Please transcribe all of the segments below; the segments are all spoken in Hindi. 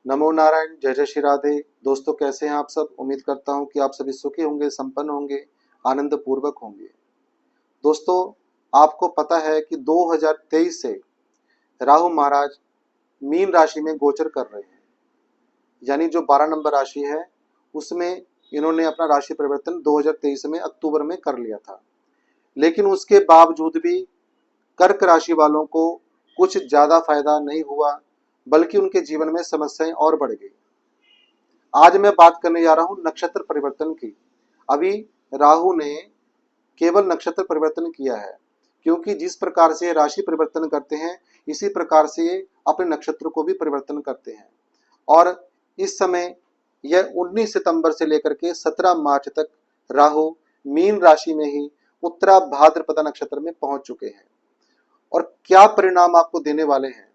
नमो नारायण, जय जय श्री राधे। दोस्तों, कैसे हैं आप सब? उम्मीद करता हूं कि आप सभी सुखी होंगे, संपन्न होंगे, आनंद पूर्वक होंगे। दोस्तों, आपको पता है कि 2023 से राहु महाराज मीन राशि में गोचर कर रहे हैं, यानी जो 12 नंबर राशि है उसमें इन्होंने अपना राशि परिवर्तन 2023 में अक्टूबर में कर लिया था। लेकिन उसके बावजूद भी कर्क राशि वालों को कुछ ज्यादा फायदा नहीं हुआ, बल्कि उनके जीवन में समस्याएं और बढ़ गई। आज मैं बात करने जा रहा हूं नक्षत्र परिवर्तन की। अभी राहु ने केवल नक्षत्र परिवर्तन किया है, क्योंकि जिस प्रकार से राशि परिवर्तन करते हैं इसी प्रकार से ये अपने नक्षत्र को भी परिवर्तन करते हैं। और इस समय यह 19 सितंबर से लेकर के 17 मार्च तक राहु मीन राशि में ही उत्तरा भाद्रपदा नक्षत्र में पहुंच चुके हैं। और क्या परिणाम आपको देने वाले हैं,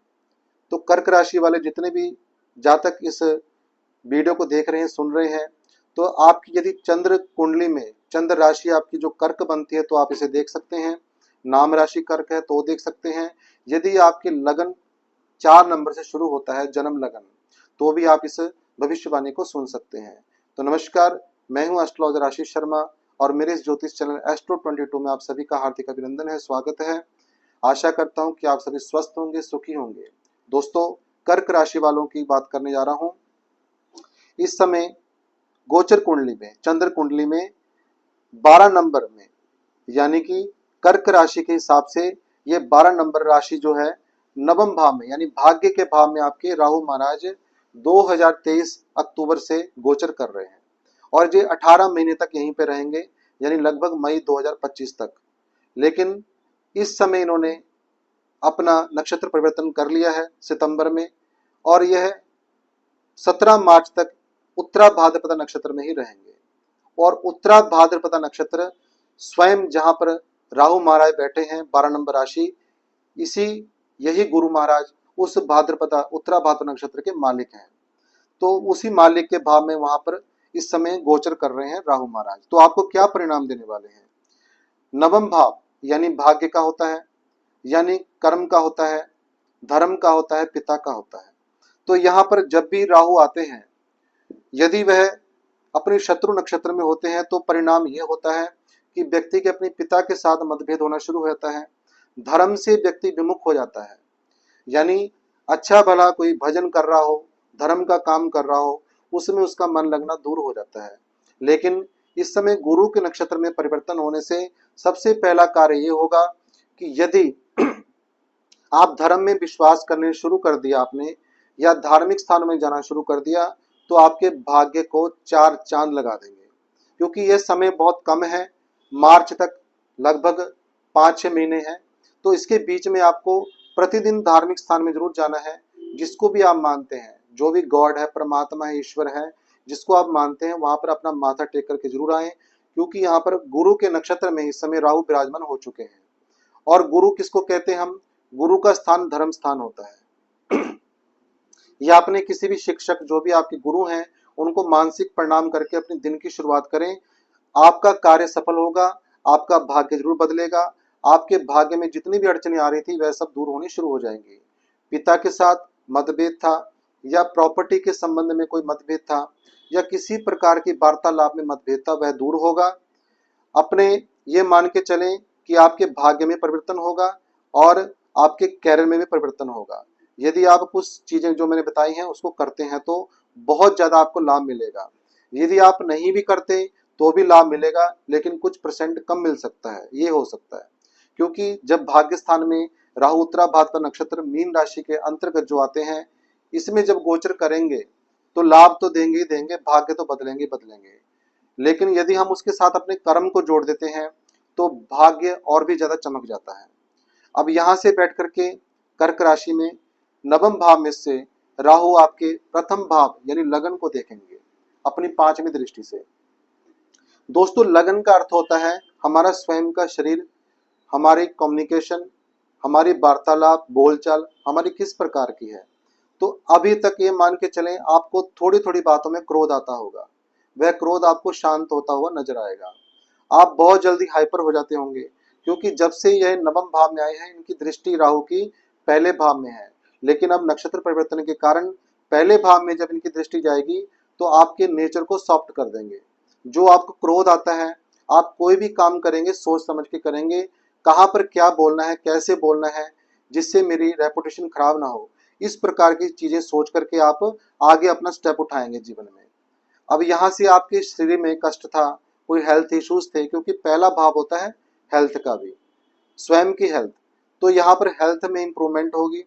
तो कर्क राशि वाले जितने भी जातक इस वीडियो को देख रहे हैं, सुन रहे हैं, तो आपकी यदि चंद्र कुंडली में चंद्र राशि आपकी जो कर्क बनती है तो आप इसे देख सकते हैं। नाम राशि कर्क है तो देख सकते हैं। यदि आपकी लगन 4 नंबर से शुरू होता है, जन्म लगन, तो भी आप इस भविष्यवाणी को सुन सकते हैं। तो नमस्कार, मैं हूं एस्ट्रोलॉजर आशीष शर्मा और मेरे इस ज्योतिष चैनल एस्ट्रो 22 में आप सभी का हार्दिक अभिनंदन है, स्वागत है। आशा करता हूं कि आप सभी स्वस्थ होंगे, सुखी होंगे। दोस्तों, कर्क राशि वालों की बात करने जा रहा हूं। इस समय गोचर कुंडली में, चंद्र कुंडली में 12 नंबर में, यानी कि कर्क राशि के हिसाब से ये 12 नंबर राशि जो है नवम भाव में, यानी भाग्य के भाव में आपके राहु महाराज 2023 अक्टूबर से गोचर कर रहे हैं और ये 18 महीने तक यहीं पे रहेंगे, यानी लगभग मई 2025 तक। लेकिन इस समय इन्होंने अपना नक्षत्र परिवर्तन कर लिया है सितंबर में, और यह 17 मार्च तक उत्तरा भाद्रपदा नक्षत्र में ही रहेंगे। और उत्तरा भाद्रपदा नक्षत्र स्वयं जहां पर राहु महाराज बैठे हैं 12 नंबर राशि, इसी यही गुरु महाराज उस भाद्रपदा उत्तरा भाद्रपदा नक्षत्र के मालिक हैं। तो उसी मालिक के भाव में वहां पर इस समय गोचर कर रहे हैं राहु महाराज। तो आपको क्या परिणाम देने वाले हैं? नवम भाव यानी भाग्य का होता है, यानी कर्म का होता है, धर्म का होता है, पिता का होता है। तो यहाँ पर जब भी राहु आते हैं, यदि वह अपने शत्रु नक्षत्र में होते हैं तो परिणाम यह होता है कि व्यक्ति के अपने पिता के साथ मतभेद होना शुरू हो जाता है, धर्म से व्यक्ति विमुख हो जाता है। यानी अच्छा भला कोई भजन कर रहा हो, धर्म का काम कर रहा हो, उसमें उसका मन लगना दूर हो जाता है। लेकिन इस समय गुरु के नक्षत्र में परिवर्तन होने से सबसे पहला कार्य ये होगा कि यदि आप धर्म में विश्वास करने शुरू कर दिया आपने, या धार्मिक स्थान में जाना शुरू कर दिया, तो आपके भाग्य को 4 चांद लगा देंगे। क्योंकि यह समय बहुत कम है, मार्च तक लगभग 5-6 महीने हैं। तो इसके बीच में आपको प्रतिदिन धार्मिक स्थान में जरूर जाना है। जिसको भी आप मानते हैं, जो भी गॉड है, परमात्मा है, ईश्वर है, जिसको आप मानते हैं वहां पर अपना माथा टेक करके जरूर आए। क्योंकि यहाँ पर गुरु के नक्षत्र में इस समय राहु विराजमान हो चुके हैं। और गुरु किसको कहते हैं हम? गुरु का स्थान धर्म स्थान होता है। या अपने किसी भी शिक्षक, जो भी आपके गुरु हैं, उनको मानसिक प्रणाम करके अपने दिन की शुरुआत करें। आपका कार्य सफल होगा, आपका भाग्य जरूर बदलेगा। आपके भाग्य में जितनी भी अड़चने आ रही थी वह सब दूर होनी शुरू हो जाएंगी। पिता के साथ मतभेद था, या प्रॉपर्टी के संबंध में कोई मतभेद था, या किसी प्रकार की वार्तालाप में मतभेद था, वह दूर होगा। अपने ये मान के चलें कि आपके भाग्य में परिवर्तन होगा और आपके कैरियर में भी परिवर्तन होगा। यदि आप कुछ चीजें जो मैंने बताई हैं उसको करते हैं तो बहुत ज्यादा आपको लाभ मिलेगा। यदि आप नहीं भी करते तो भी लाभ मिलेगा, लेकिन कुछ परसेंट कम मिल सकता है, ये हो सकता है। क्योंकि जब भाग्य स्थान में राहु उत्तरा भाद्रपदा नक्षत्र मीन राशि के अंतर्गत जो आते हैं, इसमें जब गोचर करेंगे तो लाभ तो देंगे ही देंगे, भाग्य तो बदलेंगे बदलेंगे। लेकिन यदि हम उसके साथ अपने कर्म को जोड़ देते हैं तो भाग्य और भी ज्यादा चमक जाता है। अब यहां से बैठ करके कर्क राशि में नवम भाव में से राहु आपके प्रथम भाव यानी लगन को देखेंगे अपनी 5वीं दृष्टि से। दोस्तों, लगन का अर्थ होता है हमारा स्वयं का शरीर, हमारी कम्युनिकेशन, हमारी वार्तालाप, बोलचाल हमारी किस प्रकार की है। तो अभी तक ये मान के चलें आपको थोड़ी थोड़ी बातों में क्रोध आता होगा, वह क्रोध आपको शांत होता हुआ नजर आएगा। आप बहुत जल्दी हाइपर हो जाते होंगे, क्योंकि जब से यह नवम भाव में आए हैं इनकी दृष्टि राहु की पहले भाव में है। लेकिन अब नक्षत्र परिवर्तन के कारण पहले भाव में जब इनकी दृष्टि जाएगी तो आपके नेचर को सॉफ्ट कर देंगे। जो आपको क्रोध आता है, आप कोई भी काम करेंगे सोच समझ के करेंगे, कहाँ पर क्या बोलना है, कैसे बोलना है, जिससे मेरी रेपुटेशन खराब ना हो, इस प्रकार की चीजें सोच करके आप आगे अपना स्टेप उठाएंगे जीवन में। अब यहाँ से आपके शरीर में कष्ट था, कोई हेल्थ इश्यूज थे, क्योंकि पहला भाव होता है हेल्थ का भी, स्वयं की हेल्थ, तो यहाँ पर हेल्थ में इंप्रूवमेंट होगी।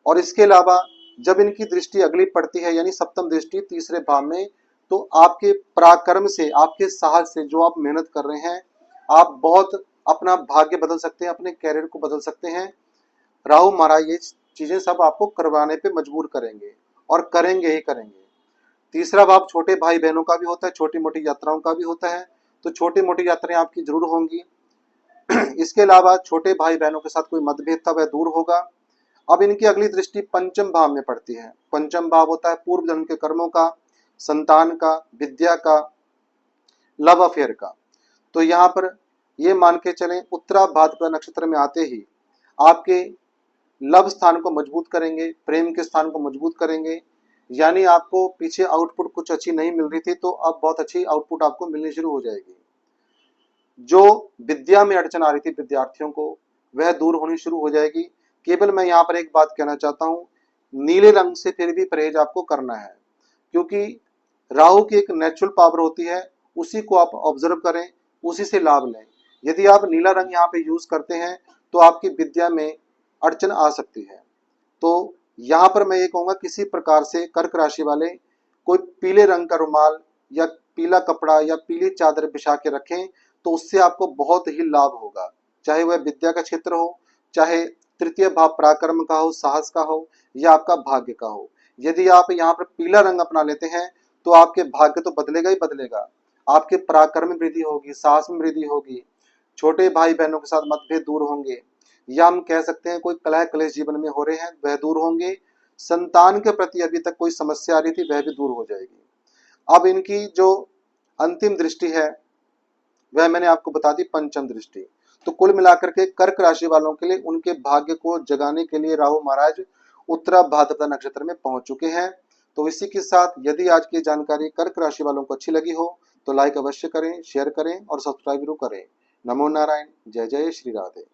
और इसके अलावा जब इनकी दृष्टि अगली पड़ती है, यानी सप्तम दृष्टि तीसरे भाव में, तो आपके पराक्रम से, आपके साहस से, जो आप मेहनत कर रहे हैं, आप बहुत अपना भाग्य बदल सकते हैं, अपने कैरियर को बदल सकते हैं। राहु महाराज ये चीजें सब आपको करवाने पे मजबूर करेंगे, और करेंगे ही करेंगे। तीसरा भाव छोटे भाई बहनों का भी होता है, छोटी मोटी यात्राओं का भी होता है, तो छोटी मोटी यात्राएं आपकी जरूर होंगी। इसके अलावा छोटे भाई बहनों के साथ कोई मतभेद था वह दूर होगा। अब इनकी अगली दृष्टि पंचम भाव में पड़ती है। पंचम भाव होता है पूर्व जन्म के कर्मों का, संतान का, विद्या का, लव अफेयर का। तो यहाँ पर ये मान के चलें उत्तरा भाद्रपद नक्षत्र में आते ही आपके लव स्थान को मजबूत करेंगे, प्रेम के स्थान को मजबूत करेंगे। यानी आपको पीछे आउटपुट कुछ अच्छी नहीं मिल रही थी, तो अब बहुत अच्छी आउटपुट आपको मिलनी शुरू हो जाएगी। जो विद्या में अड़चन आ रही थी विद्यार्थियों को, वह दूर होनी शुरू हो जाएगी। केवल मैं यहाँ पर एक बात कहना चाहता हूँ, नीले रंग से फिर भी परहेज आपको करना है, क्योंकि राहु की एक नेचुरल पावर होती है, उसी को आप ऑब्जर्व करें, उसी से लाभ लें। यदि आप नीला रंग यहाँ पे यूज करते हैं तो आपकी विद्या में अड़चन आ सकती है। तो यहाँ पर मैं ये कहूँगा किसी प्रकार से कर्क राशि वाले कोई पीले रंग का रुमाल या पीला कपड़ा या पीली चादर बिछा के रखें, तो उससे आपको बहुत ही लाभ होगा। चाहे वह विद्या का क्षेत्र हो, चाहे तृतीय भाव पराक्रम का हो, साहस का हो, या आपका भाग्य का हो। यदि आप यहाँ पर पीला रंग अपना लेते हैं तो आपके भाग्य तो बदलेगा ही बदलेगा, आपके पराक्रम में वृद्धि होगी, साहस में वृद्धि होगी, छोटे भाई बहनों के साथ मतभेद दूर होंगे, या हम कह सकते हैं कोई कलह क्लेश जीवन में हो रहे हैं वह दूर होंगे, संतान के प्रति अभी तक कोई समस्या आ रही थी वह भी दूर हो जाएगी। अब इनकी जो अंतिम दृष्टि है वह मैंने आपको बता दी, पंचम दृष्टि। तो कुल मिलाकर के कर्क राशि वालों के लिए उनके भाग्य को जगाने के लिए राहु महाराज उत्तरा भाद्रपद नक्षत्र में पहुंच चुके हैं। तो इसी के साथ यदि आज की जानकारी कर्क राशि वालों को अच्छी लगी हो तो लाइक अवश्य करें, शेयर करें और सब्सक्राइब जरूर करें। नमो नारायण, जय जय श्री राधे।